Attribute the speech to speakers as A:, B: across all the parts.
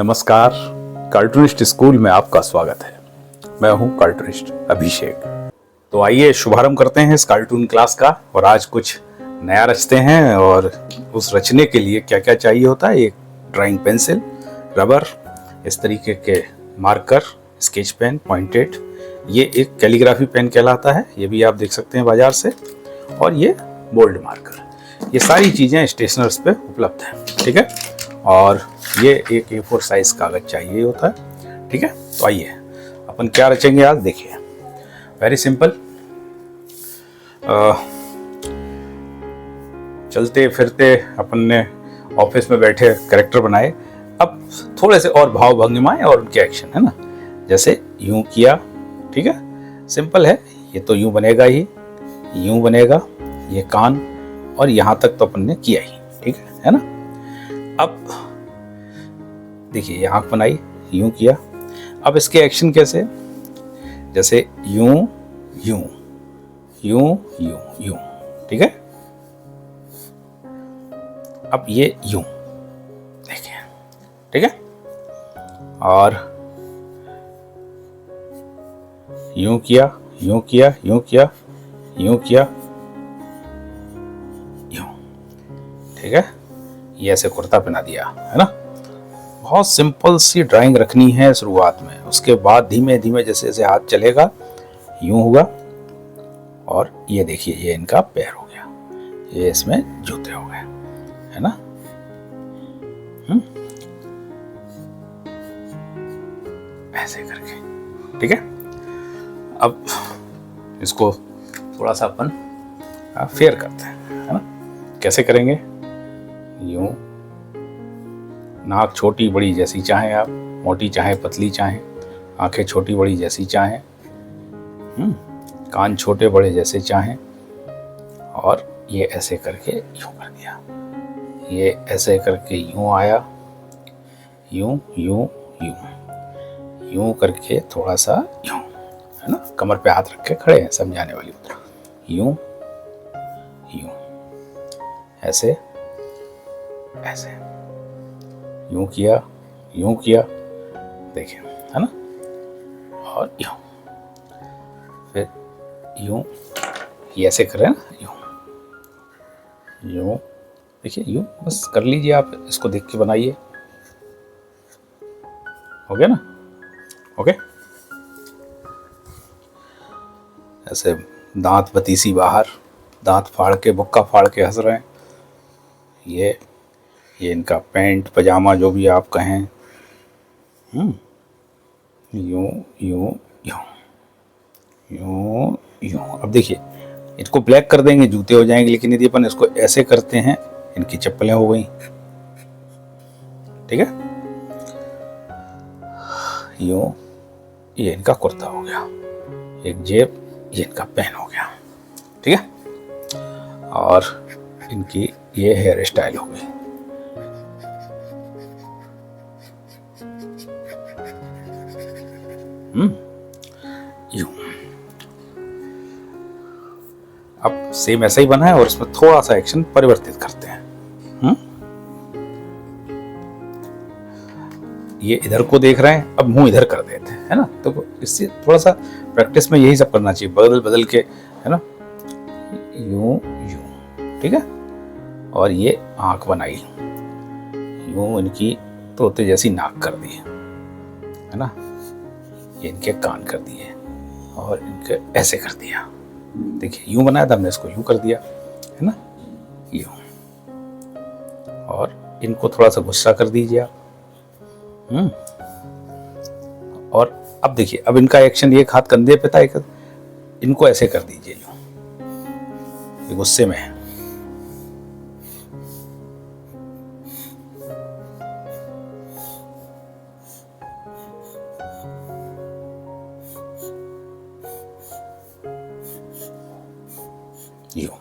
A: नमस्कार, cartoonist school में आपका स्वागत है। मैं हूं कार्टूनिस्ट अभिषेक। तो आइए शुभारंभ करते हैं इस कार्टून क्लास का। और आज कुछ नया रचते हैं, और उस रचने के लिए क्या क्या चाहिए होता है। एक ड्राइंग पेंसिल, रबर, इस तरीके के मार्कर, स्केच पेन, पॉइंटेड, ये एक कैलीग्राफी पेन कहलाता है, ये भी आप देख सकते हैं बाजार से, और ये बोल्ड मार्कर। ये सारी चीज़ें स्टेशनर्स पे उपलब्ध हैं, ठीक है। और ये एक A4 साइज कागज चाहिए होता है, ठीक है। तो आइए अपन क्या रचेंगे आज, देखिए। Very simple. चलते फिरते अपन ने ऑफिस में बैठे कैरेक्टर बनाए। अब थोड़े से और भाव भंगिमाएं और उनके एक्शन, है ना। जैसे यूं किया, ठीक है, सिंपल है। ये तो यूं बनेगा ही, यूं बनेगा, ये कान, और यहां तक तो अपन ने किया ही, ठीक है ना। अब देखिए ये आंख बनाई, यूं किया। अब इसके एक्शन कैसे, जैसे यूं यूं यूं यूं यूं, ठीक है। अब ये यूं, देखिए, ठीक है। और यूं किया, यूं किया, यूं किया, यूं किया, यूं, ठीक है। ये ऐसे कुर्ता पहना दिया, है ना। बहुत सिंपल सी ड्राइंग रखनी है शुरुआत में। उसके बाद धीमे धीमे जैसे जैसे हाथ चलेगा, यूं होगा। और ये देखिए, ये इनका पैर हो गया, ये इसमें जूते हो गए, है ना। ऐसे करके, ठीक है। अब इसको थोड़ा सा अपन फेयर करते हैं, है ना। कैसे करेंगे, यूं, नाक छोटी बड़ी जैसी चाहें आप, मोटी चाहे पतली चाहें, आंखें छोटी बड़ी जैसी चाहें, कान छोटे बड़े जैसे चाहें। और ये ऐसे करके यूं कर दिया, ये ऐसे करके यूं आया, यूं यूं यूं यूं करके थोड़ा सा यूं, है ना। कमर पे हाथ रख के खड़े हैं, समझाने वाली मुद्रा। यूं यूं, ऐसे ऐसे, यूं किया, यूं किया, देखिए, है ना। और यूं, फिर यूं, ये ऐसे करें ना, यूं यूं, देखिए यूं, बस कर लीजिए आप। इसको देख के बनाइए, हो गया ना। ओके। ऐसे दांत बतीसी बाहर, दांत फाड़ के, बुक्का फाड़ के हंस रहे हैं। ये इनका पैंट पजामा जो भी आप कहें, यूं यूं यूं यूं यूं। अब देखिए, इसको ब्लैक कर देंगे, जूते हो जाएंगे। लेकिन यदि अपन इसको ऐसे करते हैं, इनकी चप्पलें हो गई, ठीक है। यूं, ये इनका कुर्ता हो गया, एक जेब, ये इनका पेन हो गया, ठीक है। और इनकी ये हेयर स्टाइल हो गई। यूं। अब सेम ऐसा ही बना है, और इसमें थोड़ा सा एक्शन परिवर्तित करते हैं। ये इधर को देख रहे हैं, अब मुंह इधर कर देते हैं, है ना। तो इससे थोड़ा सा प्रैक्टिस में यही सब करना चाहिए, बदल बदल के, है ना। यूं यूं, ठीक है। और ये आंख बनाई, यूं इनकी तोते जैसी नाक कर दी, है ना। ये इनके कान कर दिए, और इनके ऐसे कर दिया। देखिए यूं बनाया था हमने, इसको यूं कर दिया, है ना, यूं। और इनको थोड़ा सा गुस्सा कर दीजिए आप। और अब देखिए, अब इनका एक्शन, एक हाथ कंधे पे था, एक इनको ऐसे कर दीजिए, यूं, ये गुस्से में है। यूं,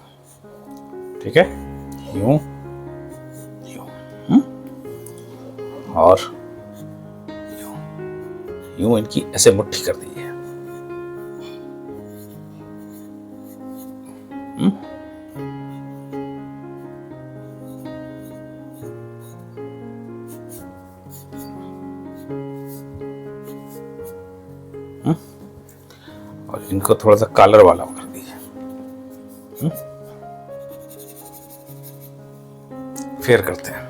A: ठीक है, यूं यूं, और यूं यूं, इनकी ऐसे मुट्ठी कर दीजिए। इनको थोड़ा सा कलर वाला कर दीजिए। फिर करते हैं,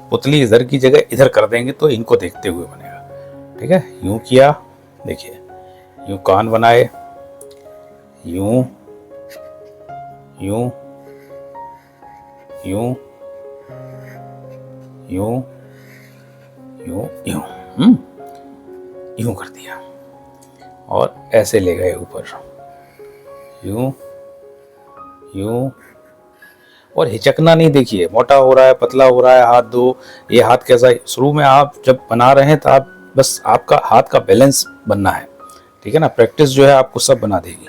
A: पुतली इधर की जगह इधर कर देंगे तो इनको देखते हुए बनेगा। ठीक है, यूं किया, देखिए यूं कान बनाए, यूं यूं यूं यूं यूं यूं यूं कर दिया और ऐसे ले गए ऊपर, यूं यूं। और हिचकना नहीं, देखिए मोटा हो रहा है, पतला हो रहा है, हाथ दो, ये हाथ कैसा है। शुरू में आप जब बना रहे हैं तो आप बस आपका हाथ का बैलेंस बनना है। ठीक है ना, प्रैक्टिस जो है आपको सब बना देगी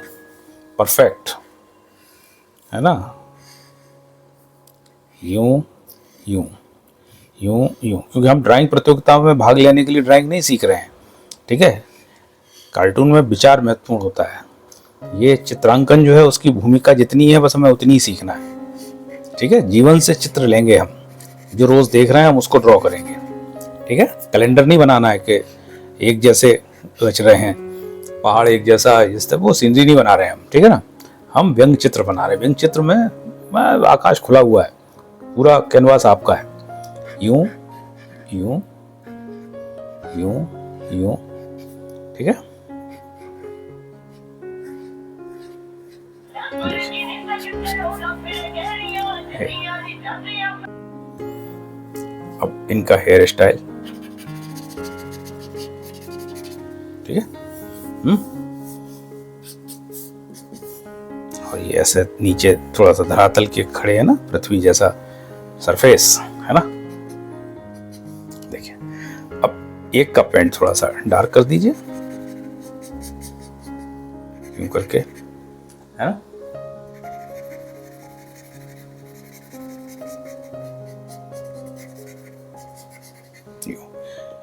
A: परफेक्ट, है ना। यूं यूं यूं यूं, क्योंकि हम ड्राइंग प्रतियोगिताओं में भाग लेने के लिए ड्राइंग नहीं सीख रहे हैं। ठीक है, कार्टून में विचार महत्वपूर्ण होता है। ये चित्रांकन जो है उसकी भूमिका जितनी है बस हमें उतनी ही सीखना है। ठीक है, जीवन से चित्र लेंगे हम, जो रोज देख रहे हैं हम उसको ड्रॉ करेंगे। ठीक है, कैलेंडर नहीं बनाना है कि एक जैसे रच रहे हैं, पहाड़ एक जैसा, इस तरह वो सीनरी नहीं बना रहे हैं हम। ठीक है ना, हम व्यंग चित्र बना रहे हैं। व्यंग चित्र में आकाश खुला हुआ है, पूरा कैनवास आपका है। यूं यूं यूं यूं। ठीक है, अब इनका हेयर स्टाइल, ठीक है। और ये ऐसे नीचे थोड़ा सा धरातल के खड़े है ना, पृथ्वी जैसा सरफेस है ना। देखिए, अब एक का पेंट थोड़ा सा डार्क कर दीजिए, यूं करके, है ना।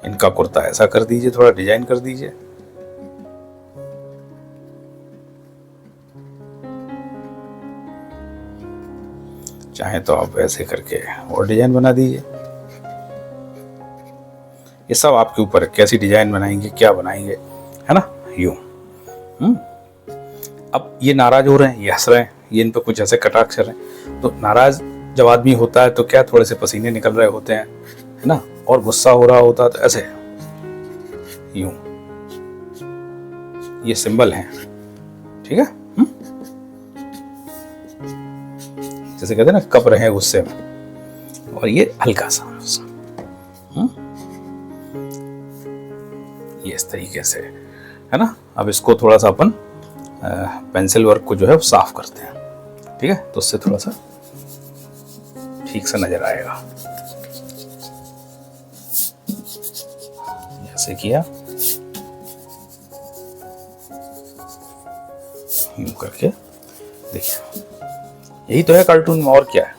A: इनका कुर्ता ऐसा कर दीजिए, थोड़ा डिजाइन कर दीजिए। चाहे तो आप ऐसे करके और डिजाइन बना दीजिए। ये सब आपके ऊपर है, कैसी डिजाइन बनाएंगे, क्या बनाएंगे, है ना। यूं। अब ये नाराज हो रहे हैं, ये हंस रहे हैं, ये इन पे कुछ ऐसे कटाक्ष कर रहे हैं। तो नाराज जब आदमी होता है तो क्या थोड़े से पसीने निकल रहे होते हैं, है ना। और गुस्सा हो रहा होता है तो ऐसे यूं, ये सिंबल हैं। ठीक है, जैसे कहते हैं ना कब रहे गुस्से में, और ये हल्का सा ये इस तरीके से, है ना। अब इसको थोड़ा सा अपन पेंसिल वर्क को जो है वो साफ करते हैं। ठीक है, तो उससे थोड़ा सा ठीक से नजर आएगा। ऐसे किया, यूं करके, देखिए यही तो है कार्टून में, और क्या है।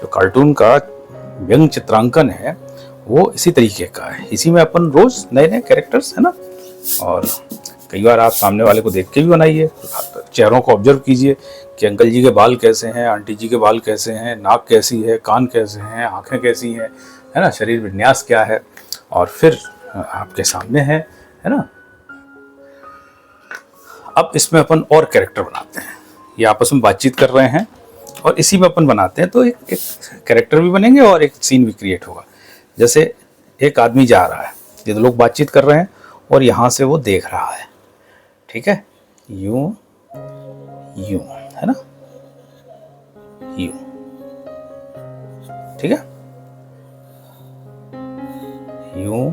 A: जो कार्टून का व्यंग चित्रांकन है वो इसी तरीके का है। इसी में अपन रोज नए नए कैरेक्टर्स, है ना। और कई बार आप सामने वाले को देख के भी बनाइए, चेहरों को ऑब्जर्व कीजिए कि अंकल जी के बाल कैसे हैं, आंटी जी के बाल कैसे हैं, नाक कैसी है, कान कैसे हैं, आंखें कैसी हैं, है ना, शरीर विन्यास क्या है। और फिर आपके सामने है ना। अब इसमें अपन और कैरेक्टर बनाते हैं, ये आपस में बातचीत कर रहे हैं और इसी में अपन बनाते हैं, तो एक कैरेक्टर भी बनेंगे और एक सीन भी क्रिएट होगा। जैसे एक आदमी जा रहा है, ये तो लोग बातचीत कर रहे हैं और यहाँ से वो देख रहा है। ठीक है, यूं यूं, है ना, यूं। ठीक है, यूं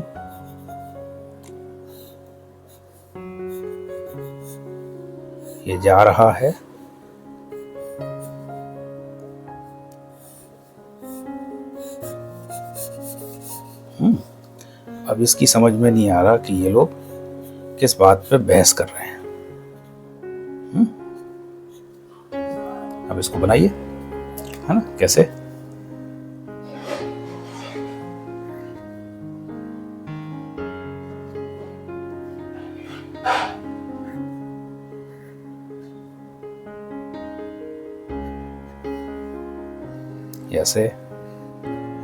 A: ये जा रहा है, अब इसकी समझ में नहीं आ रहा कि ये लोग किस बात पे बहस कर रहे हैं। अब इसको बनाइए, है ना, कैसे। ऐसे,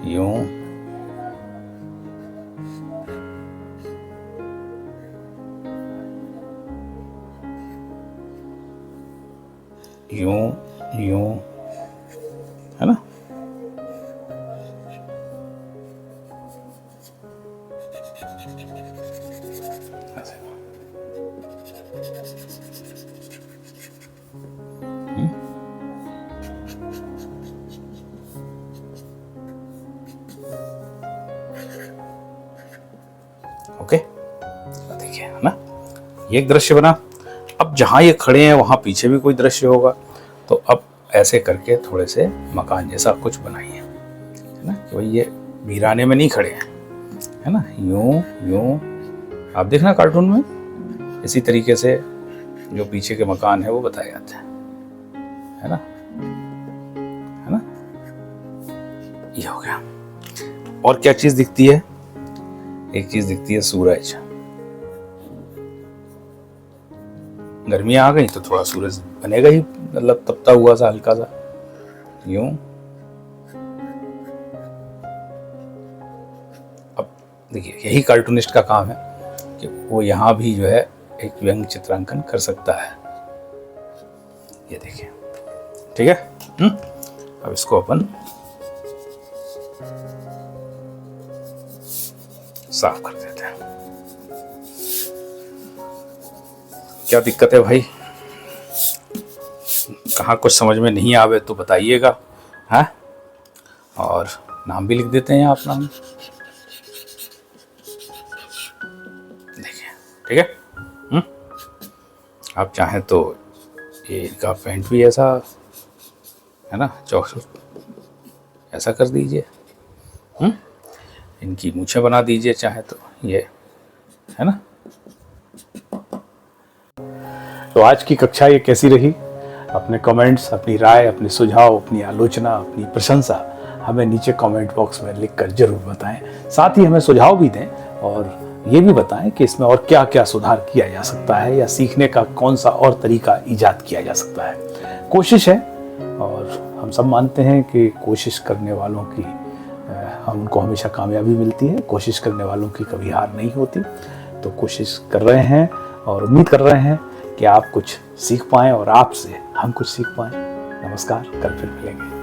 A: यूं, यूं यूं, है ना। ऐसे। ओके, देखिए, है ना, ये एक दृश्य बना। अब जहां ये खड़े हैं वहां पीछे भी कोई दृश्य होगा, तो अब ऐसे करके थोड़े से मकान जैसा कुछ बनाइए, है ना, कि भाई ये वीराने में नहीं खड़े हैं, है ना। यूं यूं, आप देखना कार्टून में इसी तरीके से जो पीछे के मकान है वो बताए जाते हैं, है ना, है ना। ये हो गया। और क्या चीज दिखती है? एक चीज दिखती है सूरज। गर्मियां आ गई तो थोड़ा सूरज बनेगा ही, मतलब तपता हुआ सा हल्का सा, यूं। अब देखिए, यही कार्टूनिस्ट का काम है कि वो यहां भी जो है एक व्यंग चित्रांकन कर सकता है। ये देखिए, ठीक है। अब इसको अपन साफ कर देते हैं। क्या दिक्कत है भाई? कहाँ कुछ समझ में नहीं आवे तो बताइएगा, है। और नाम भी लिख देते हैं आप नाम, देखिए, ठीक है। आप चाहें तो ये इनका पेंट भी ऐसा, है ना, चौक ऐसा कर दीजिए। इनकी मूछें बना दीजिए चाहे तो, ये, है ना। तो आज की कक्षा ये कैसी रही? अपने कमेंट्स, अपनी राय, अपने सुझाव, अपनी आलोचना, अपनी प्रशंसा हमें नीचे कमेंट बॉक्स में लिखकर जरूर बताएं। साथ ही हमें सुझाव भी दें और ये भी बताएं कि इसमें और क्या क्या सुधार किया जा सकता है या सीखने का कौन सा और तरीका ईजाद किया जा सकता है। कोशिश है और हम सब मानते हैं कि कोशिश करने वालों की उनको हमेशा कामयाबी मिलती है। कोशिश करने वालों की कभी हार नहीं होती। तो कोशिश कर रहे हैं और उम्मीद कर रहे हैं कि आप कुछ सीख पाएं और आपसे हम कुछ सीख पाएं। नमस्कार, कल फिर मिलेंगे।